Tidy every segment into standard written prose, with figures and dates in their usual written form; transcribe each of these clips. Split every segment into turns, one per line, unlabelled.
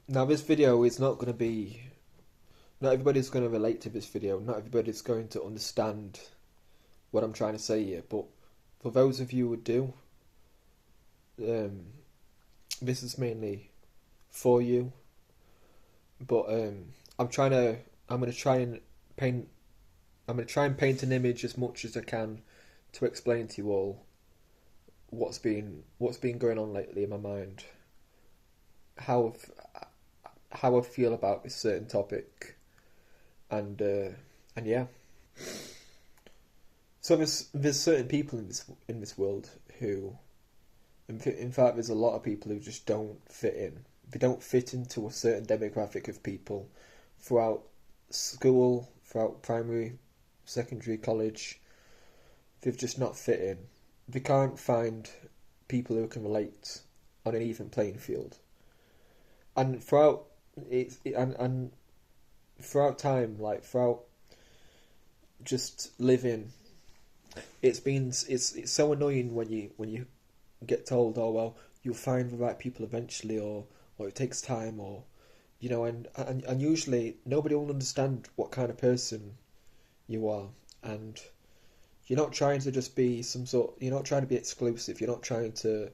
Now, this video is not going to be. Not everybody's going to relate to this video. Not everybody's going to understand what I'm trying to say here. But for those of you who do, um, this is mainly for you. But I'm trying to. I'm going to try and paint. I'm going to try and paint an image as much as I can to explain to you all what's been going on lately in my mind, how how I feel about this certain topic, and yeah. So there's certain people in this world who, in fact, there's a lot of people who just don't fit in. They don't fit into a certain demographic of people throughout school, throughout primary, secondary, college. They've just not fit in. They can't find people who can relate on an even playing field. And throughout and throughout time, like throughout just living, it's so annoying when you get told, oh well, you'll find the right people eventually, or it takes time, or and usually nobody will understand what kind of person you are, and you're not trying to just be some sort. You're not trying to be exclusive. You're not trying to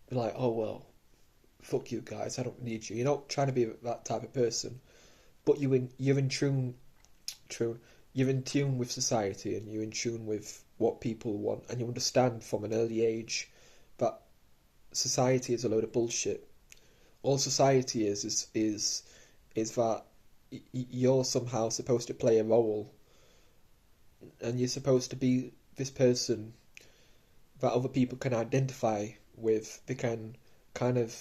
be like, oh well, fuck you guys, I don't need you. You're not trying to be that type of person, but you're in true, you're in tune with society, and you're in tune with what people want, and you understand from an early age that society is a load of bullshit. All society is that you're somehow supposed to play a role, and you're supposed to be this person that other people can identify with. They can kind of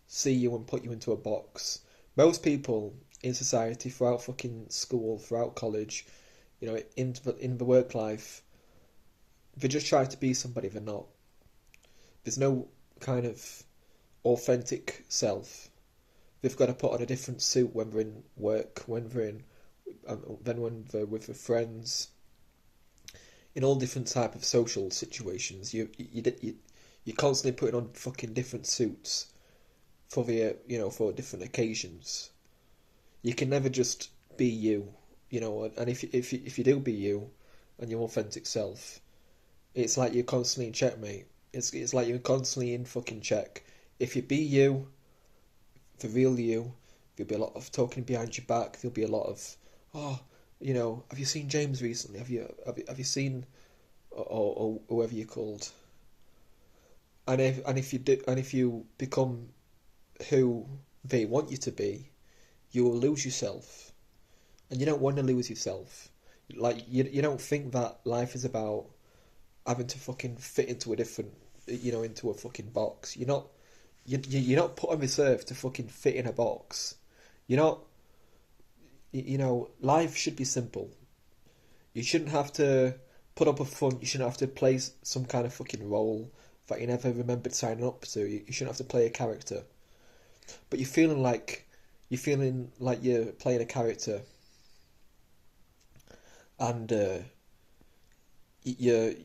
see you and put you into a box. Most people in society, throughout fucking school, throughout college, in the work life, they just try to be somebody they're not. There's no kind of authentic self. They've got to put on a different suit when they're in work, when they're in, then when they're with their friends, in all different type of social situations. You're constantly putting on fucking different suits for for different occasions. You can never just be you, and if you do be you and your authentic self, it's like you're constantly in checkmate. It's like you're constantly in fucking check. If you be you, the real you, there'll be a lot of talking behind your back. There'll be a lot of, oh, have you seen James recently? Have you seen, or whoever you're called? And if you become who they want you to be, you will lose yourself, and you don't want to lose yourself. Like you don't think that life is about having to fucking fit into a different, into a fucking box. You're not put on this earth to fucking fit in a box. You're not. Life should be simple. You shouldn't have to put up a front. You shouldn't have to play some kind of fucking role that you never remembered signing up to. You shouldn't have to play a character. But you're feeling like you're playing a character, and you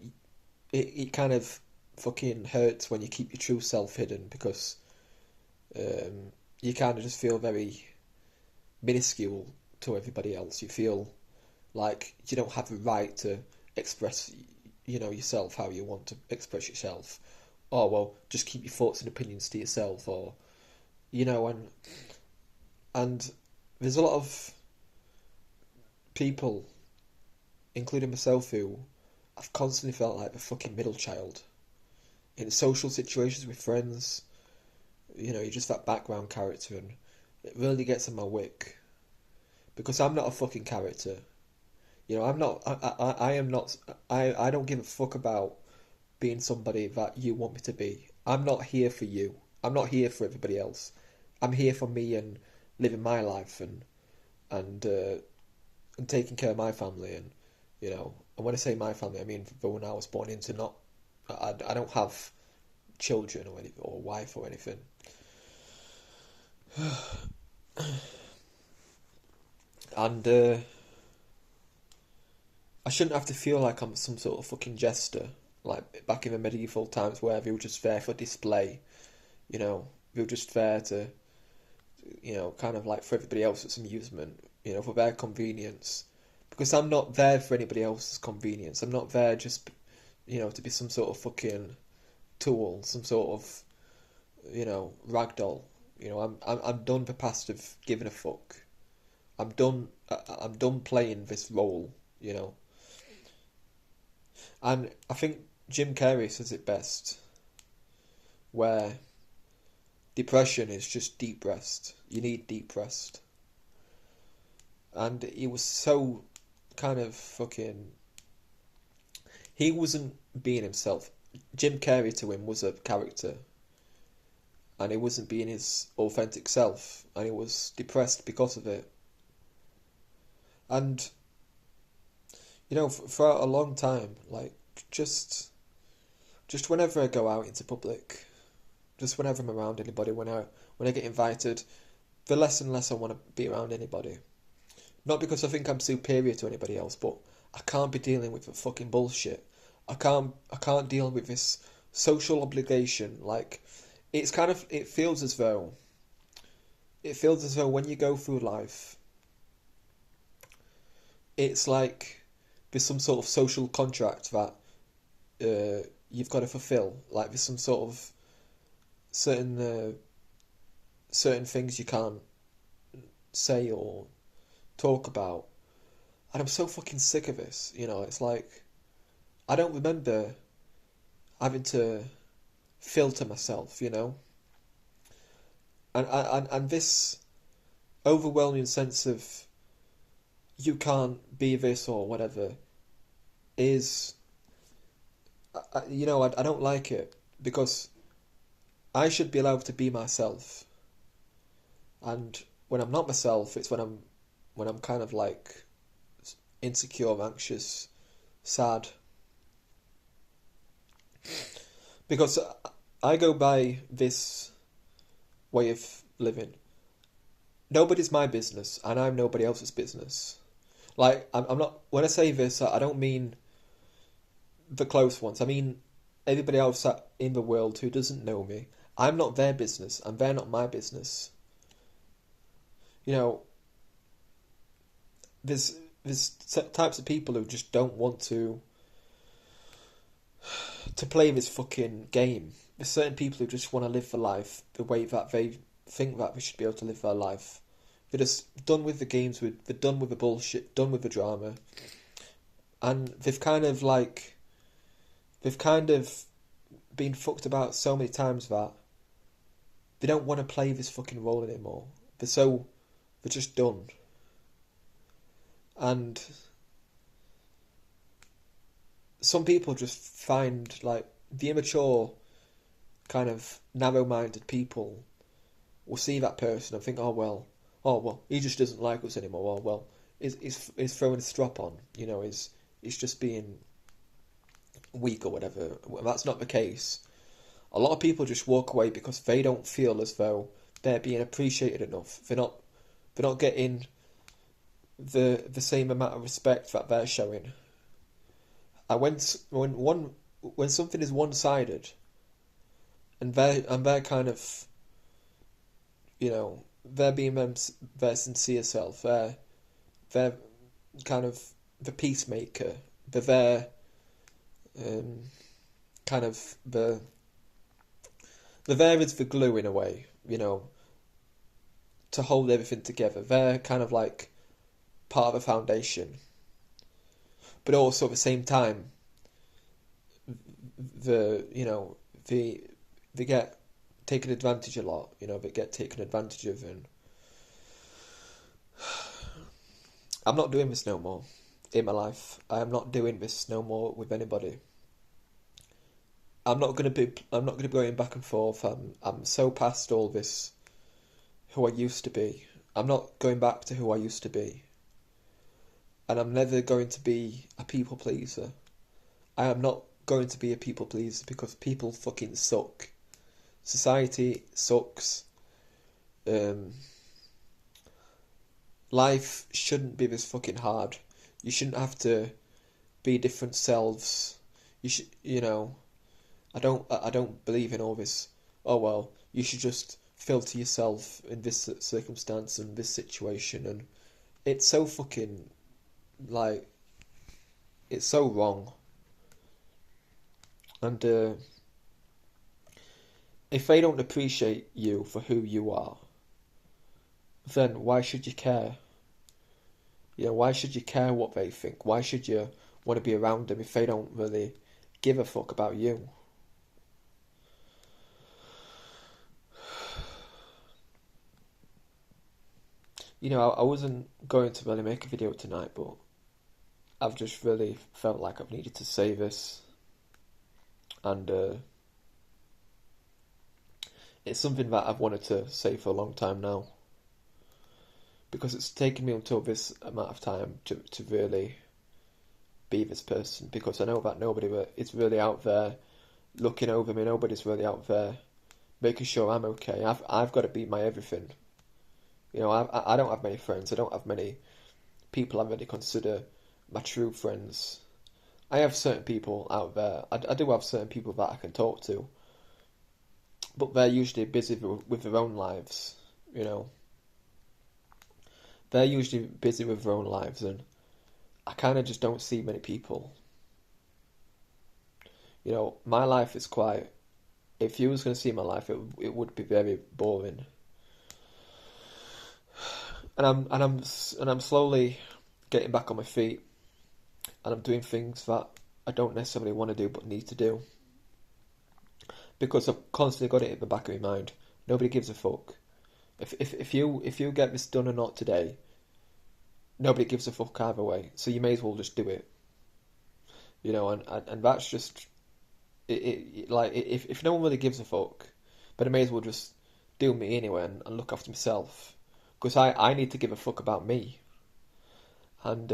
it kind of fucking hurts when you keep your true self hidden, because you kind of just feel very minuscule to everybody else. You feel like you don't have the right to express, yourself how you want to express yourself. Oh well, just keep your thoughts and opinions to yourself, or and there's a lot of people, including myself, who I've constantly felt like the fucking middle child in social situations with friends. You're just that background character, and it really gets on my wick, because I'm not a fucking character. I'm not. I am not. I don't give a fuck about being somebody that you want me to be. I'm not here for you. I'm not here for everybody else. I'm here for me and living my life, and and taking care of my family, and when I say my family, I mean the one I was born into. Not. I don't have children or or wife or anything. And I shouldn't have to feel like I'm some sort of fucking jester, like back in the medieval times where they were just there for display. They were just there to, kind of like for everybody else's amusement, for their convenience. Because I'm not there for anybody else's convenience. I'm not there just, to be some sort of fucking tool, some sort of, ragdoll. I'm done the past of giving a fuck. I'm done. I'm done playing this role. And I think Jim Carrey says it best, where depression is just deep rest. You need deep rest. And he was so kind of fucking... He wasn't being himself. Jim Carrey to him was a character. And he wasn't being his authentic self. And he was depressed because of it. And, for a long time, like, just whenever I go out into public, just whenever I'm around anybody, when I get invited, the less and less I want to be around anybody. Not because I think I'm superior to anybody else, but I can't be dealing with the fucking bullshit. I can't deal with this social obligation. Like, it feels as though when you go through life, it's like there's some sort of social contract that you've got to fulfill. Like there's some sort of certain things you can't say or talk about. And I'm so fucking sick of this. It's like I don't remember having to filter myself, and this overwhelming sense of you can't be this or whatever is, I don't like it, because I should be allowed to be myself. And when I'm not myself, it's when I'm kind of like insecure, anxious, sad. Because I go by this way of living. Nobody's my business, and I'm nobody else's business. Like, I'm not... When I say this, I don't mean the close ones. I mean everybody else in the world who doesn't know me. I'm not their business, and they're not my business. There's types of people who just don't want to play this fucking game. There's certain people who just want to live their life the way that they think that they should be able to live their life. They're just done with the games, they're done with the bullshit, done with the drama. And they've kind of been fucked about so many times that they don't want to play this fucking role anymore. They're just done. And some people just find, like, the immature, kind of narrow-minded people will see that person and think, oh well, he just doesn't like us anymore. Oh well, he's throwing a strop on. He's just being weak or whatever. Well, that's not the case. A lot of people just walk away because they don't feel as though they're being appreciated enough. They're not getting the same amount of respect that they're showing. And when something is one-sided, and they're kind of, they're being their sincere self. They're kind of the peacemaker. They're kind of they're there as the glue in a way, to hold everything together. They're kind of like part of a foundation. But also at the same time, they get taken advantage a lot. They get taken advantage of, and I'm not doing this no more in my life. I am not doing this no more with anybody. I'm not gonna be going back and forth. I'm so past all this. Who I used to be. I'm not going back to who I used to be. And I'm never going to be a people pleaser. I am not going to be a people pleaser because people fucking suck. Society sucks. Life shouldn't be this fucking hard. You shouldn't have to be different selves. You should, I don't believe in all this. Oh well, you should just filter yourself in this circumstance and this situation, and it's so fucking like it's so wrong. And if they don't appreciate you for who you are, then why should you care? You know, why should you care what they think? Why should you want to be around them if they don't really give a fuck about you? You know, I wasn't going to really make a video tonight, but I've just really felt like I've needed to say this. And it's something that I've wanted to say for a long time now. Because it's taken me until this amount of time to really be this person. Because I know that nobody is really out there looking over me. Nobody's really out there making sure I'm okay. I've got to be my everything. You know, I don't have many friends. I don't have many people I really consider my true friends. I have certain people out there. I do have certain people that I can talk to. But they're usually busy with their own lives, you know. They're usually busy with their own lives, and I kind of just don't see many people. You know, my life is quite... If you was going to see my life, it would be very boring. And I'm slowly getting back on my feet, and I'm doing things that I don't necessarily want to do but need to do. Because I've constantly got it in the back of my mind. Nobody gives a fuck. If you get this done or not today, nobody gives a fuck either way. So you may as well just do it. You know, and that's just like if no one really gives a fuck, but I may as well just do me anyway and look after myself. Because I need to give a fuck about me. And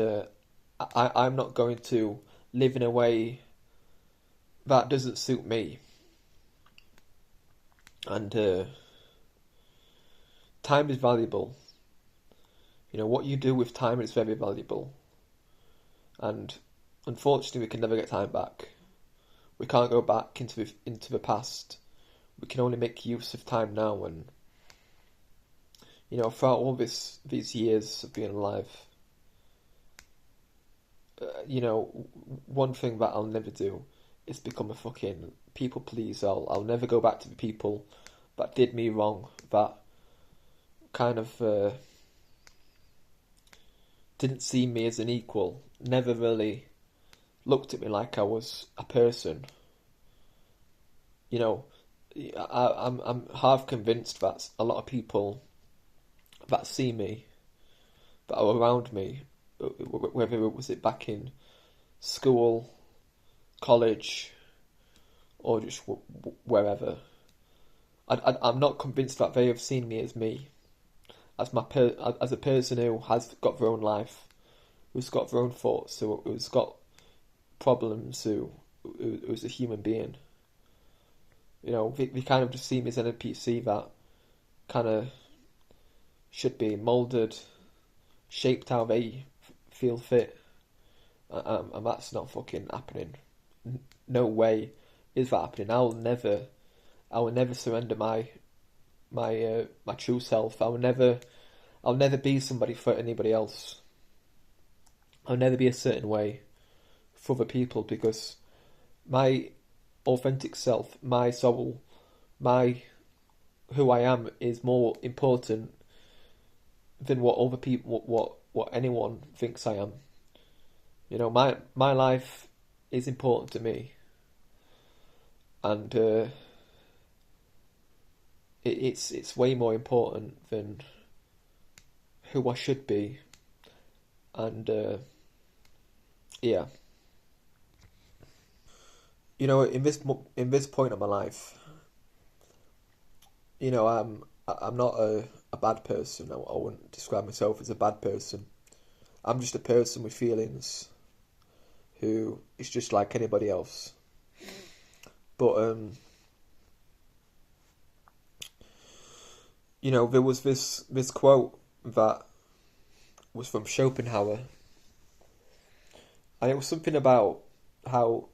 I'm not going to live in a way that doesn't suit me. And time is valuable. You know, what you do with time is very valuable. And unfortunately, we can never get time back. We can't go back into the past. We can only make use of time now. And you know, throughout all these years of being alive, you know, one thing that I'll never do is become a fucking people pleaser. I'll never go back to the people that did me wrong, that kind of didn't see me as an equal, never really looked at me like I was a person. You know, I'm half convinced that a lot of people that see me, that are around me, whether it was back in school, college, or just wherever, I'm not convinced that they have seen me as me, as as a person who has got their own life, who's got their own thoughts, who's got problems, who's a human being. You know, they kind of just see me as an NPC that kind of should be moulded, shaped how they feel fit, and that's not fucking happening. No way is that happening. I will never surrender my true self. I'll never be somebody for anybody else. I'll never be a certain way for other people, because my authentic self, my soul, my who I am is more important than what other people, what anyone thinks I am. You know, my life is important to me, and it's way more important than who I should be, and yeah. You know, in this point of my life, you know, I'm not a bad person. I wouldn't describe myself as a bad person. I'm just a person with feelings, who is just like anybody else. But you know, there was this quote that was from Schopenhauer, and it was something about how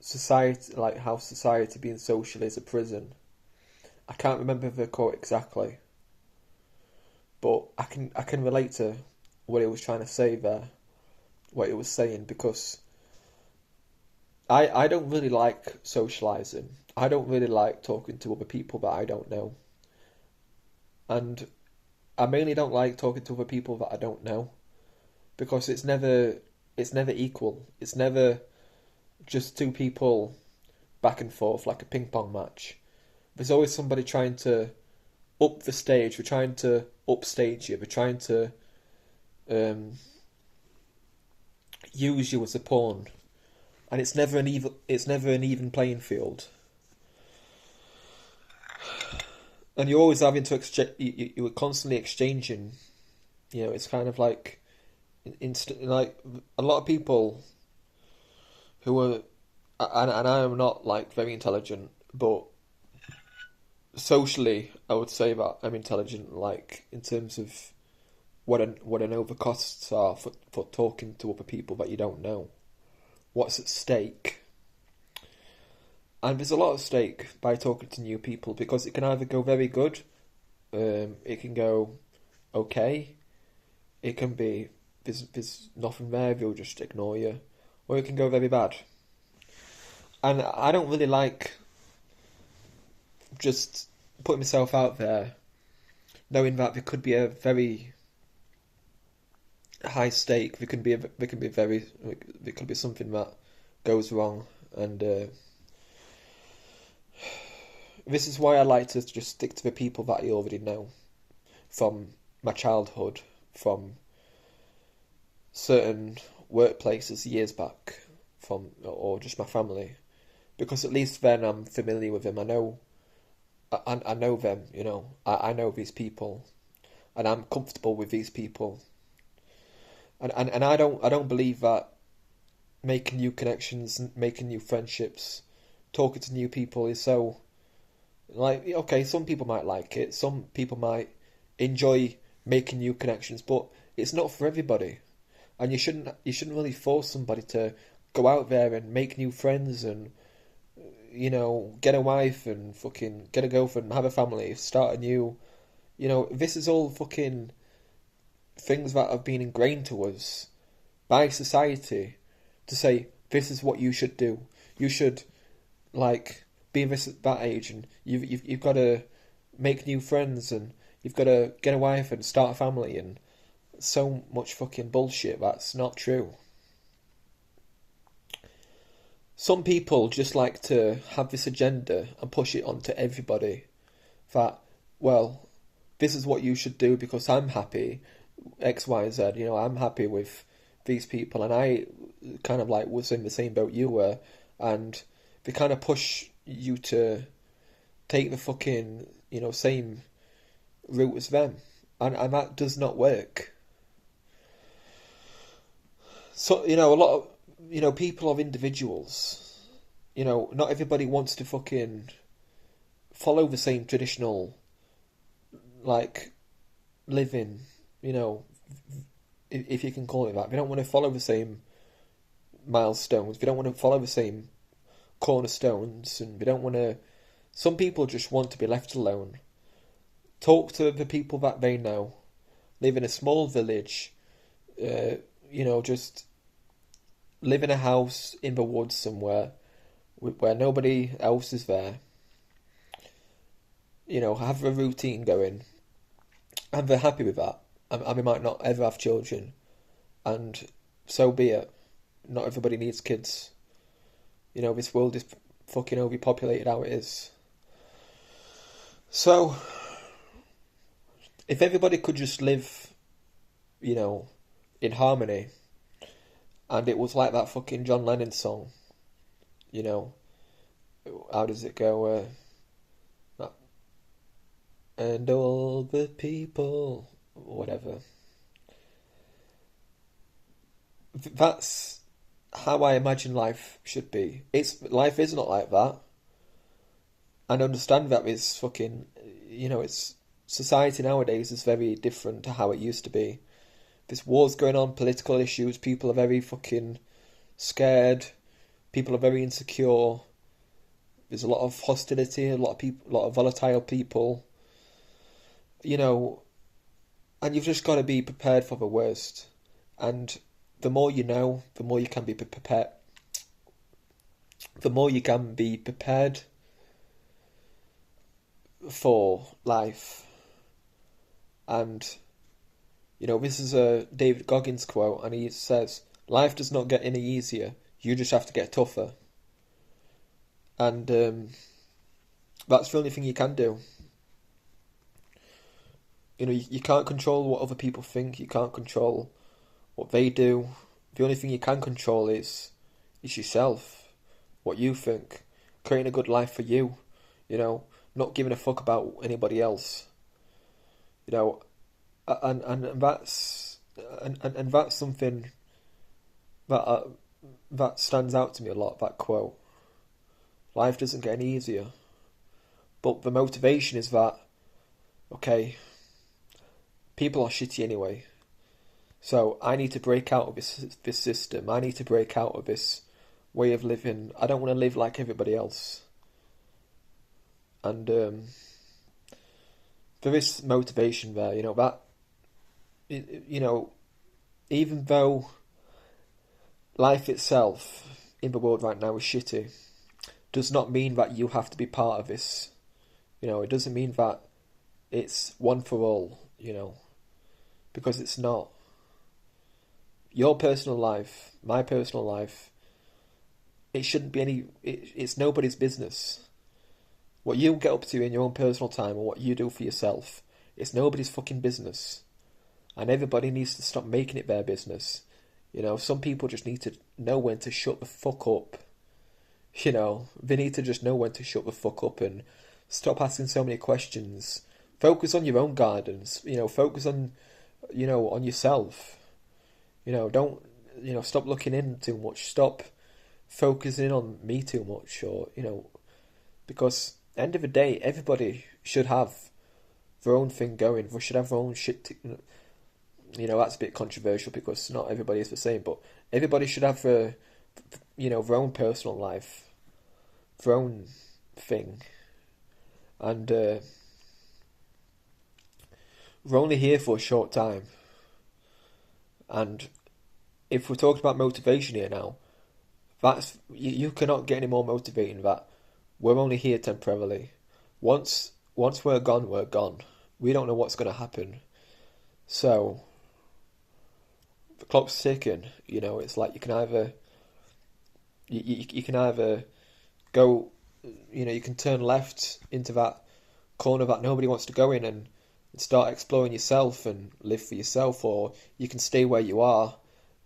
society being social is a prison, I can't remember the quote exactly, but I can relate to what he was trying to say there, what he was saying, because I don't really like socializing. I don't really like talking to other people that I don't know. And I mainly don't like talking to other people that I don't know because it's never equal. It's never just two people back and forth like a ping pong match. There's always somebody trying to up the stage. We're trying to upstage you. We're trying to um, use you as a pawn, and it's never an even. It's never an even playing field. And you're always having to exchange. You were constantly exchanging. You know, it's kind of like like a lot of people who are, and I am not like very intelligent, but socially, I would say that I'm intelligent, like in terms of what I know the costs are for talking to other people that you don't know. What's at stake? And there's a lot at stake by talking to new people because it can either go very good, it can go okay, it can be there's nothing there, they'll just ignore you, or it can go very bad. And I don't really like just putting myself out there, knowing that there could be a very high stake. There could be very there could be something that goes wrong, and this is why I like to just stick to the people that I already know from my childhood, from certain workplaces years back, from or just my family, because at least then I'm familiar with them. I know them. You know, I know these people, and I'm comfortable with these people. And I don't believe that making new connections, making new friendships, talking to new people is so like okay, some people might like it, some people might enjoy making new connections, but it's not for everybody. And you shouldn't really force somebody to go out there and make new friends and you know, get a wife and fucking get a girlfriend, have a family, start a new you know, this is all fucking things that have been ingrained to us by society to say this is what you should do. You should like be this at that age, and you've got to make new friends, and you've got to get a wife and start a family, and so much fucking bullshit that's not true. Some people just like to have this agenda and push it onto everybody that, well, this is what you should do because I'm happy, X, Y, Z. You know, I'm happy with these people, and I kind of like was in the same boat you were, and they kind of push you to take the fucking you know same route as them, and that does not work. So you know, a lot of you know people are individuals. You know, not everybody wants to fucking follow the same traditional like living. You know, if you can call it that. They don't want to follow the same milestones. They don't want to follow the same cornerstones, and they don't want to. Some people just want to be left alone. Talk to the people that they know. Live in a small village. You know, just live in a house in the woods somewhere where nobody else is there. You know, have a routine going, and they're happy with that. And they might not ever have children, and so be it. Not everybody needs kids. You know, this world is fucking overpopulated how it is. So, if everybody could just live, you know, in harmony, and it was like that fucking John Lennon song, you know, how does it go? And all the people, whatever. That's how I imagine life should be. Life is not like that. And understand that it's fucking, you know, it's society nowadays is very different to how it used to be. There's wars going on, political issues, people are very fucking scared, people are very insecure. There's a lot of hostility, a lot of people, a lot of volatile people. You know, and you've just got to be prepared for the worst. And the more you know, the more you can be prepared. The more you can be prepared for life. And you know, this is a David Goggins quote, and he says, "Life does not get any easier. You just have to get tougher." And that's the only thing you can do. You know, you can't control what other people think. You can't control what they do. The only thing you can control is yourself, what you think, creating a good life for you. You know, not giving a fuck about anybody else. You know, and that's and that's something that that stands out to me a lot. That quote. Life doesn't get any easier, but the motivation is that, okay, people are shitty anyway. So I need to break out of this system. I need to break out of this way of living. I don't want to live like everybody else. And there is motivation there, you know, that, you know, even though life itself in the world right now is shitty, does not mean that you have to be part of this. You know, it doesn't mean that it's one for all, you know, because it's not. Your personal life, my personal life, it shouldn't be any, it's nobody's business. What you get up to in your own personal time or what you do for yourself, it's nobody's fucking business. And everybody needs to stop making it their business. You know, some people just need to know when to shut the fuck up. You know, they need to just know when to shut the fuck up and stop asking so many questions. Focus on your own gardens. You know, focus on, you know, on yourself. You know, don't, you know, stop looking in too much. Stop focusing on me too much. Or, you know, because at the end of the day, everybody should have their own thing going. They should have their own shit. You know, that's a bit controversial because not everybody is the same. But everybody should have their, you know, their own personal life. Their own thing. And we're only here for a short time. And if we're talking about motivation here now, that's you cannot get any more motivating that we're only here temporarily. Once we're gone, we're gone. We don't know what's going to happen. So the clock's ticking. You know, it's like you can either you can either go, you know, you can turn left into that corner that nobody wants to go in and start exploring yourself and live for yourself, or you can stay where you are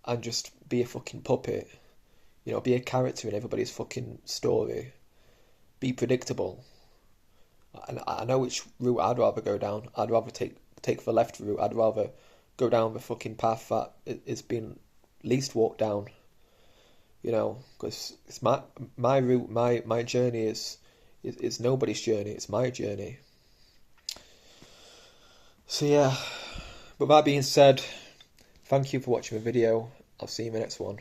and just be a fucking puppet. You know, be a character in everybody's fucking story. Be predictable. And I know which route I'd rather go down. I'd rather take the left route. I'd rather go down the fucking path that is being least walked down. You know, because it's my route, my journey is nobody's journey. It's my journey. So yeah, but that being said, thank you for watching the video. I'll see you in the next one.